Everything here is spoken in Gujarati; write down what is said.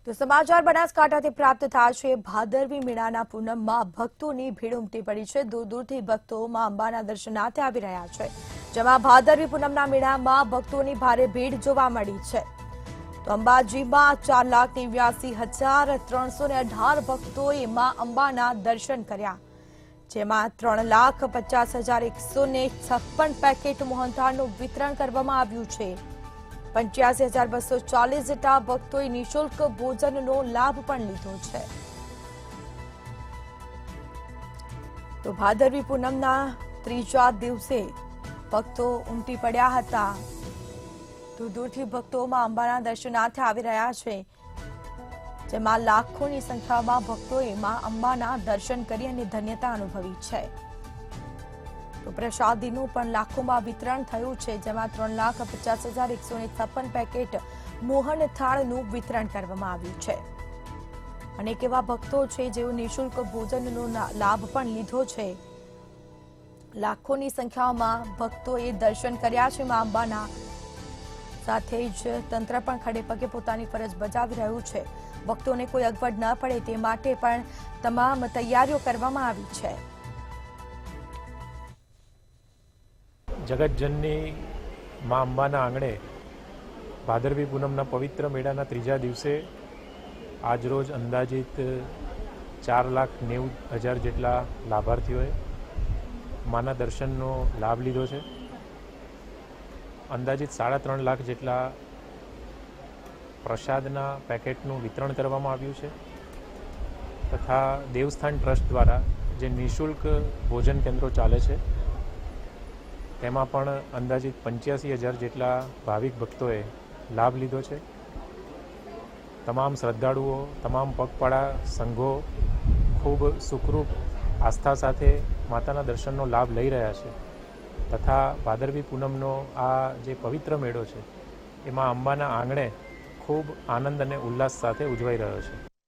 તો સમાચાર બનાસકાંઠાથી પ્રાપ્ત થયા છે। ભાદરવી મેળાના પૂનમમાં ભક્તોની ભીડ ઉમટી પડી છે। દૂર દૂરથી ભક્તો માં અંબાના દર્શનાર્થે આવી રહ્યા છે, જેમાં ભાદરવી પૂનમના મેળામાં ભક્તોની ભારે ભીડ જોવા મળી છે। તો અંબાજીમાં 4,89,318 ભક્તોએ માં અંબાના દર્શન કર્યા, જેમાં 3,50,156 પેકેટ મોહનથાળનું વિતરણ કરવામાં આવ્યું છે। 85,240 જેટલા ભક્તોએ નિઃશુલ્ક ભોજનનો લાભ પણ લીધો છે। તો ભાદરવી પૂનમના ત્રીજા દિવસે ભક્તો ઉમટી પડ્યા હતા। દૂર દૂરથી ભક્તો માં અંબાના દર્શનાર્થે આવી રહ્યા છે, જેમાં લાખોની સંખ્યામાં ભક્તોએ માં અંબાના દર્શન કરી અને ધન્યતા અનુભવી છે। તો પ્રસાદીનું પણ લાખોમાં વિતરણ થયું છે, જેમાં 3,50,156 પેકેટ મોહન થાળનું વિતરણ કરવામાં આવ્યું છે। અનેક એવા ભક્તો છે જેઓ નિઃશુલ્ક ભોજનનો લાભ પણ લીધો છે। લાખોની સંખ્યામાં ભક્તોએ દર્શન કર્યા છે માં અંબાના, સાથે જ તંત્ર પણ ખડે પગે પોતાની ફરજ બજાવી રહ્યું છે। ભક્તોને કોઈ અગવડ ન પડે તે માટે પણ તમામ તૈયારીઓ કરવામાં આવી છે। જગતજનની મા અંબાના આંગણે ભાદરવી પૂનમના પવિત્ર મેળાના ત્રીજા દિવસે આજરોજ અંદાજિત 4,90,000 જેટલા લાભાર્થીઓએ માના દર્શનનો લાભ લીધો છે। અંદાજિત 3.5 લાખ જેટલા પ્રસાદના પેકેટનું વિતરણ કરવામાં આવ્યું છે, તથા દેવસ્થાન ટ્રસ્ટ દ્વારા જે નિઃશુલ્ક ભોજન કેન્દ્રો ચાલે છે તેમાં પણ અંદાજિત 85,000 જેટલા ભાવિક ભક્તોએ લાભ લીધો છે। તમામ શ્રદ્ધાળુઓ, તમામ પગપાળા સંઘો ખૂબ સુખરૂપ આસ્થા સાથે માતાના દર્શનનો લાભ લઈ રહ્યા છે, તથા ભાદરવી પૂનમનો આ જે પવિત્ર મેળો છે એમાં અંબાના આંગણે ખૂબ આનંદ અને ઉલ્લાસ સાથે ઉજવાઈ રહ્યો છે।